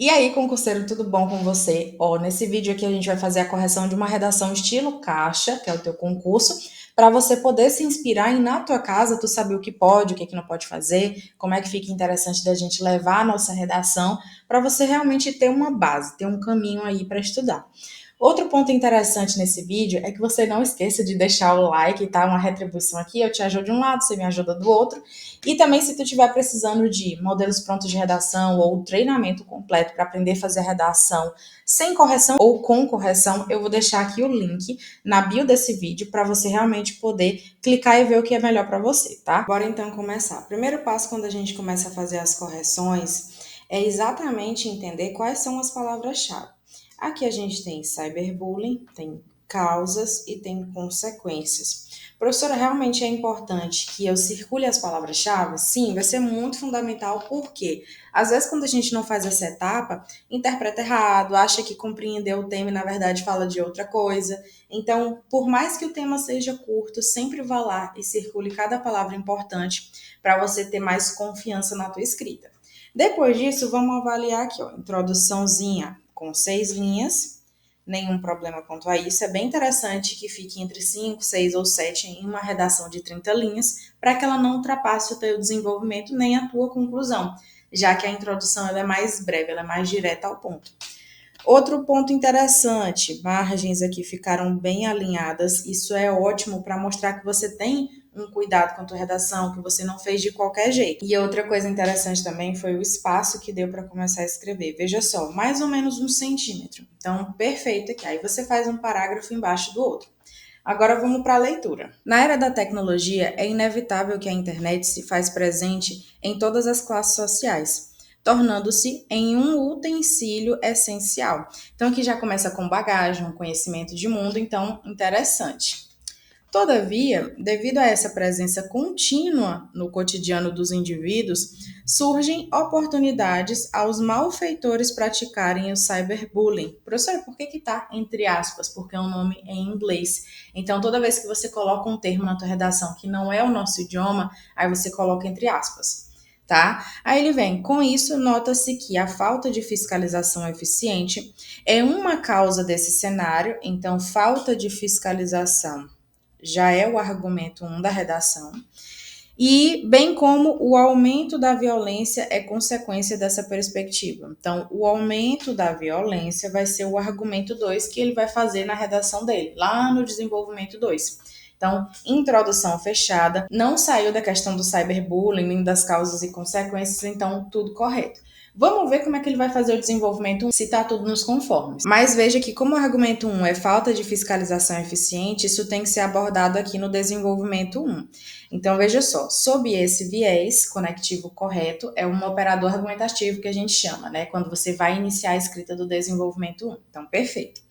E aí, concurseiro, tudo bom com você? Ó, nesse vídeo aqui a gente vai fazer a correção de uma redação estilo caixa, que é o teu concurso, para você poder se inspirar e na tua casa tu saber o que pode, o que não pode fazer, como é que fica interessante da gente levar a nossa redação, para você realmente ter uma base, ter um caminho aí para estudar. Outro ponto interessante nesse vídeo é que você não esqueça de deixar o like, tá? Uma retribuição aqui, eu te ajudo de um lado, você me ajuda do outro. E também, se tu estiver precisando de modelos prontos de redação ou treinamento completo para aprender a fazer a redação sem correção ou com correção, eu vou deixar aqui o link na bio desse vídeo para você realmente poder clicar e ver o que é melhor para você, tá? Bora então começar. Primeiro passo quando a gente começa a fazer as correções é exatamente entender quais são as palavras-chave. Aqui a gente tem cyberbullying, tem causas e tem consequências. Professora, realmente é importante que eu circule as palavras-chave? Sim, vai ser muito fundamental, porque às vezes quando a gente não faz essa etapa, interpreta errado, acha que compreendeu o tema e na verdade fala de outra coisa. Então, por mais que o tema seja curto, sempre vá lá e circule cada palavra importante para você ter mais confiança na tua escrita. Depois disso, vamos avaliar aqui, ó, introduçãozinha com 6 linhas, nenhum problema quanto a isso. É bem interessante que fique entre 5, 6 ou 7 em uma redação de 30 linhas, para que ela não ultrapasse o teu desenvolvimento nem a tua conclusão, já que a introdução ela é mais breve, ela é mais direta ao ponto. Outro ponto interessante, margens aqui ficaram bem alinhadas, isso é ótimo para mostrar que você tem um cuidado com a tua redação, que você não fez de qualquer jeito. E outra coisa interessante também foi o espaço que deu para começar a escrever. Veja só, mais ou menos 1 centímetro. Então, perfeito aqui. Aí você faz um parágrafo embaixo do outro. Agora vamos para a leitura. Na era da tecnologia, é inevitável que a internet se faz presente em todas as classes sociais, tornando-se em um utensílio essencial. Então aqui já começa com bagagem, um conhecimento de mundo, então interessante. Todavia, devido a essa presença contínua no cotidiano dos indivíduos, surgem oportunidades aos malfeitores praticarem o cyberbullying. Professor, por que está entre aspas? Porque é um nome em inglês. Então, toda vez que você coloca um termo na tua redação que não é o nosso idioma, aí você coloca entre aspas. Tá? Aí ele vem, com isso, nota-se que a falta de fiscalização eficiente é uma causa desse cenário, então, falta de fiscalização já é o argumento 1 da redação, e bem como o aumento da violência é consequência dessa perspectiva. Então, o aumento da violência vai ser o argumento 2 que ele vai fazer na redação dele, lá no desenvolvimento 2. Então, introdução fechada, não saiu da questão do cyberbullying, nem das causas e consequências, então tudo correto. Vamos ver como é que ele vai fazer o desenvolvimento 1, se está tudo nos conformes. Mas veja que como o argumento 1 é falta de fiscalização eficiente, isso tem que ser abordado aqui no desenvolvimento 1. Então, veja só, sob esse viés conectivo correto, é um operador argumentativo que a gente chama, né? Quando você vai iniciar a escrita do desenvolvimento 1. Então, perfeito.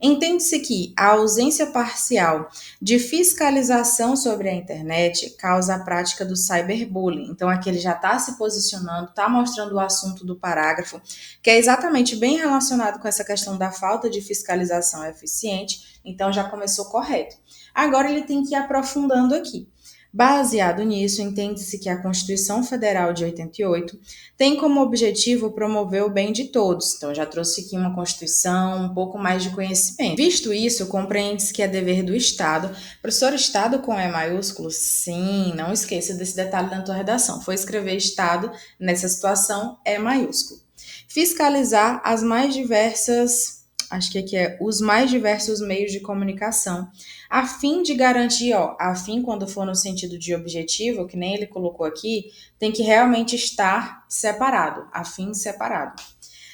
Entende-se que a ausência parcial de fiscalização sobre a internet causa a prática do cyberbullying. Então, aqui ele já está se posicionando, está mostrando o assunto do parágrafo, que é exatamente bem relacionado com essa questão da falta de fiscalização eficiente. Então, já começou correto. Agora, ele tem que ir aprofundando aqui. Baseado nisso, entende-se que a Constituição Federal de 88 tem como objetivo promover o bem de todos. Então, já trouxe aqui uma Constituição, um pouco mais de conhecimento. Visto isso, compreende-se que é dever do Estado. Professor, Estado com E maiúsculo? Sim, não esqueça desse detalhe na tua redação. Foi escrever Estado, nessa situação, E maiúsculo. Fiscalizar as mais diversas, acho que aqui é os mais diversos meios de comunicação, a fim de garantir, ó, a fim quando for no sentido de objetivo, que nem ele colocou aqui, tem que realmente estar separado, a fim separado,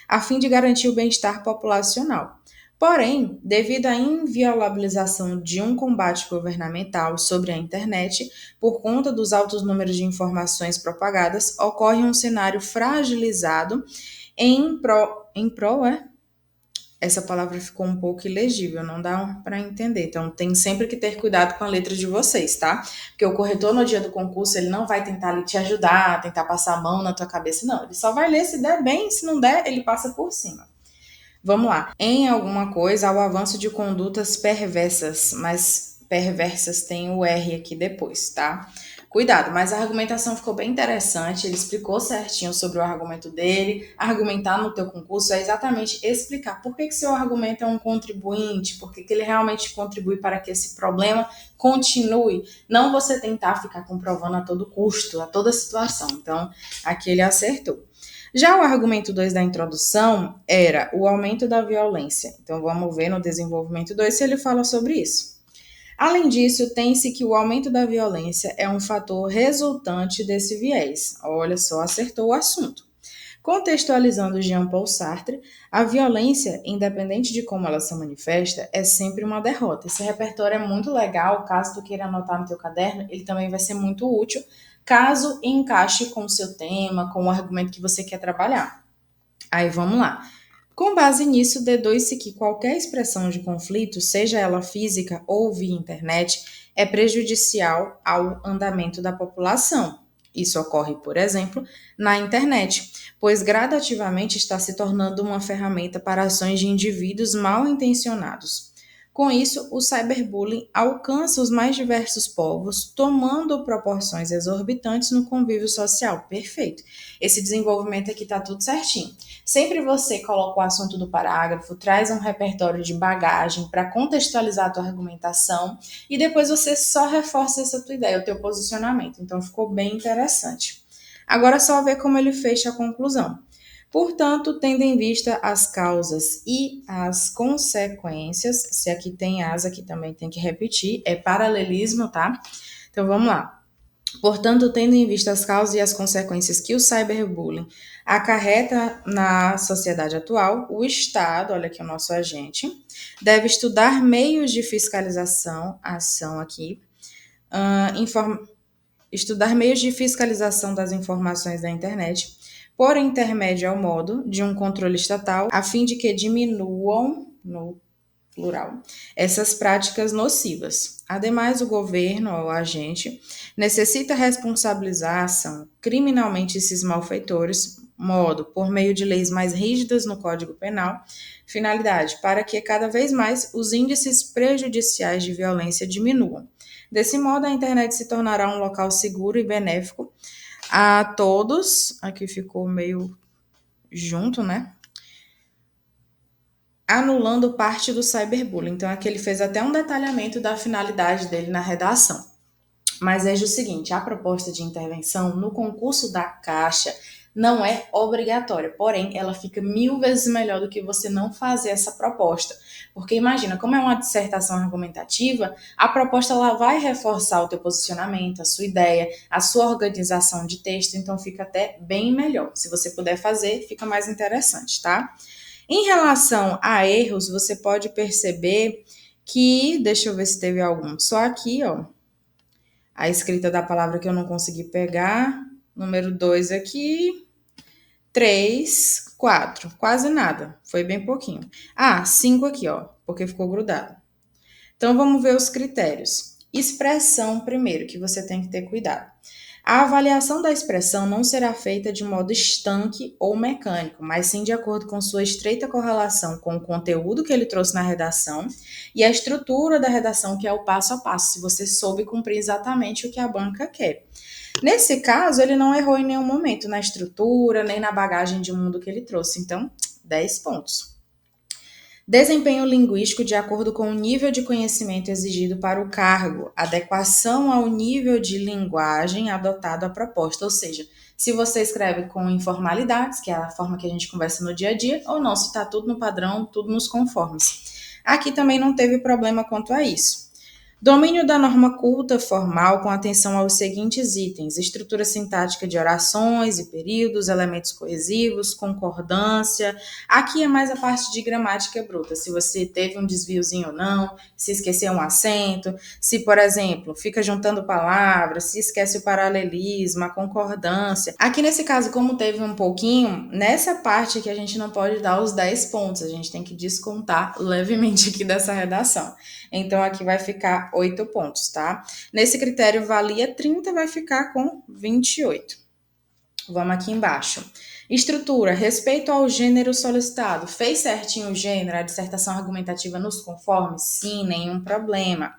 a fim de garantir o bem-estar populacional. Porém, devido à inviolabilização de um combate governamental sobre a internet, por conta dos altos números de informações propagadas, ocorre um cenário fragilizado essa palavra ficou um pouco ilegível, não dá para entender. Então, tem sempre que ter cuidado com a letra de vocês, tá? Porque o corretor, no dia do concurso, ele não vai tentar ali te ajudar, tentar passar a mão na tua cabeça, não. Ele só vai ler se der bem, se não der, ele passa por cima. Vamos lá. Em alguma coisa, há o avanço de condutas perversas, mas perversas tem o R aqui depois, tá? Cuidado, mas a argumentação ficou bem interessante, ele explicou certinho sobre o argumento dele. Argumentar no teu concurso é exatamente explicar por que seu argumento é um contribuinte, por que ele realmente contribui para que esse problema continue. Não você tentar ficar comprovando a todo custo, a toda situação. Então, aqui ele acertou. Já o argumento 2 da introdução era o aumento da violência. Então, vamos ver no desenvolvimento 2 se ele fala sobre isso. Além disso, tem-se que o aumento da violência é um fator resultante desse viés. Olha só, acertou o assunto. Contextualizando Jean-Paul Sartre, a violência, independente de como ela se manifesta, é sempre uma derrota. Esse repertório é muito legal, caso tu queira anotar no teu caderno, ele também vai ser muito útil, caso encaixe com o seu tema, com o argumento que você quer trabalhar. Aí vamos lá. Com base nisso, deduz-se que qualquer expressão de conflito, seja ela física ou via internet, é prejudicial ao andamento da população. Isso ocorre, por exemplo, na internet, pois gradativamente está se tornando uma ferramenta para ações de indivíduos mal intencionados. Com isso, o cyberbullying alcança os mais diversos povos, tomando proporções exorbitantes no convívio social. Perfeito. Esse desenvolvimento aqui está tudo certinho. Sempre você coloca o assunto do parágrafo, traz um repertório de bagagem para contextualizar a tua argumentação e depois você só reforça essa tua ideia, o teu posicionamento. Então ficou bem interessante. Agora é só ver como ele fecha a conclusão. Portanto, tendo em vista as causas e as consequências, se aqui tem as, aqui também tem que repetir, é paralelismo, tá? Então vamos lá. Portanto, tendo em vista as causas e as consequências que o cyberbullying acarreta na sociedade atual, o Estado, olha aqui o nosso agente, deve estudar meios de fiscalização, ação aqui, estudar meios de fiscalização das informações da internet, por intermédio ao modo de um controle estatal, a fim de que diminuam, no plural, essas práticas nocivas. Ademais, o governo, ou agente, necessita responsabilizar a ação criminalmente esses malfeitores, modo, por meio de leis mais rígidas no Código Penal, finalidade, para que cada vez mais os índices prejudiciais de violência diminuam. Desse modo, a internet se tornará um local seguro e benéfico a todos. Aqui ficou meio junto, né? Anulando parte do cyberbullying. Então, aqui ele fez até um detalhamento da finalidade dele na redação. Mas veja o seguinte, a proposta de intervenção no concurso da Caixa não é obrigatória, porém, ela fica 1000 vezes melhor do que você não fazer essa proposta. Porque imagina, como é uma dissertação argumentativa, a proposta ela vai reforçar o teu posicionamento, a sua ideia, a sua organização de texto, então fica até bem melhor. Se você puder fazer, fica mais interessante, tá? Em relação a erros, você pode perceber que, deixa eu ver se teve algum, só aqui, ó, a escrita da palavra que eu não consegui pegar, número 2 aqui, 3, 4, quase nada, foi bem pouquinho. 5 aqui, ó, porque ficou grudado. Então, vamos ver os critérios. Expressão, primeiro, que você tem que ter cuidado. A avaliação da expressão não será feita de modo estanque ou mecânico, mas sim de acordo com sua estreita correlação com o conteúdo que ele trouxe na redação e a estrutura da redação, que é o passo a passo, se você soube cumprir exatamente o que a banca quer. Nesse caso, ele não errou em nenhum momento na estrutura, nem na bagagem de mundo que ele trouxe, então, 10 pontos. Desempenho linguístico de acordo com o nível de conhecimento exigido para o cargo, adequação ao nível de linguagem adotado à proposta, ou seja, se você escreve com informalidades, que é a forma que a gente conversa no dia a dia, ou não, se está tudo no padrão, tudo nos conformes. Aqui também não teve problema quanto a isso. Domínio da norma culta formal com atenção aos seguintes itens: estrutura sintática de orações e períodos, elementos coesivos, concordância. Aqui é mais a parte de gramática bruta, se você teve um desviozinho ou não, se esqueceu um acento, se, por exemplo, fica juntando palavras, se esquece o paralelismo, a concordância. Aqui nesse caso, como teve um pouquinho, nessa parte aqui a gente não pode dar os 10 pontos, a gente tem que descontar levemente aqui dessa redação. Então, aqui vai ficar 8 pontos, tá? Nesse critério valia 30, vai ficar com 28. Vamos aqui embaixo. Estrutura, respeito ao gênero solicitado. Fez certinho o gênero, a dissertação argumentativa nos conformes? Sim, nenhum problema.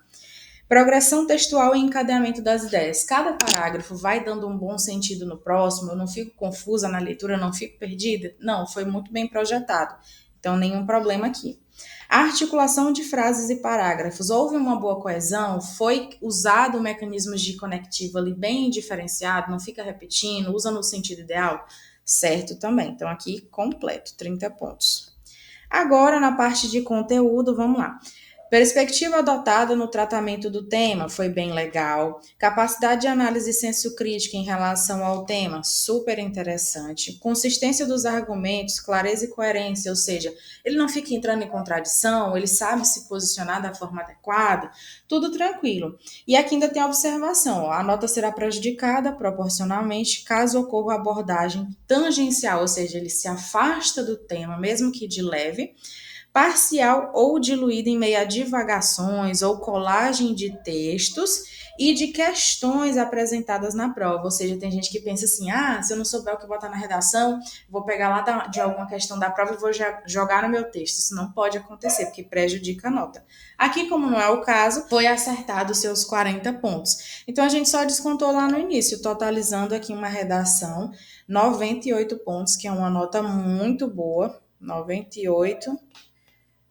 Progressão textual e encadeamento das ideias. Cada parágrafo vai dando um bom sentido no próximo, eu não fico confusa na leitura, eu não fico perdida? Não, foi muito bem projetado. Então, nenhum problema aqui. A articulação de frases e parágrafos. Houve uma boa coesão? Foi usado mecanismos de conectivo ali bem diferenciado? Não fica repetindo? Usa no sentido ideal? Certo também. Então, aqui, completo, 30 pontos. Agora, na parte de conteúdo, vamos lá. Perspectiva adotada no tratamento do tema foi bem legal. Capacidade de análise e senso crítico em relação ao tema, super interessante. Consistência dos argumentos, clareza e coerência, ou seja, ele não fica entrando em contradição, ele sabe se posicionar da forma adequada, tudo tranquilo. E aqui ainda tem a observação, ó, a nota será prejudicada proporcionalmente caso ocorra abordagem tangencial, ou seja, ele se afasta do tema, mesmo que de leve, parcial ou diluída em meio a divagações ou colagem de textos e de questões apresentadas na prova. Ou seja, tem gente que pensa assim, se eu não souber o que botar na redação, vou pegar lá de alguma questão da prova e vou jogar no meu texto. Isso não pode acontecer, porque prejudica a nota. Aqui, como não é o caso, foi acertado os seus 40 pontos. Então, a gente só descontou lá no início, totalizando aqui uma redação, 98 pontos, que é uma nota muito boa, 98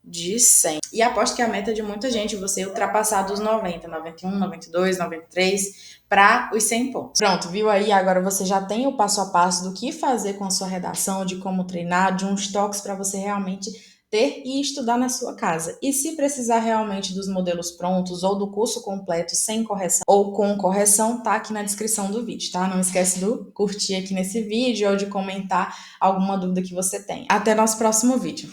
de 100. E aposto que a meta de muita gente é você ultrapassar dos 90, 91, 92, 93 para os 100 pontos. Pronto, viu aí? Agora você já tem o passo a passo do que fazer com a sua redação, de como treinar, de uns toques para você realmente ter e estudar na sua casa. E se precisar realmente dos modelos prontos ou do curso completo sem correção ou com correção, tá aqui na descrição do vídeo, tá? Não esquece de curtir aqui nesse vídeo ou de comentar alguma dúvida que você tenha. Até nosso próximo vídeo.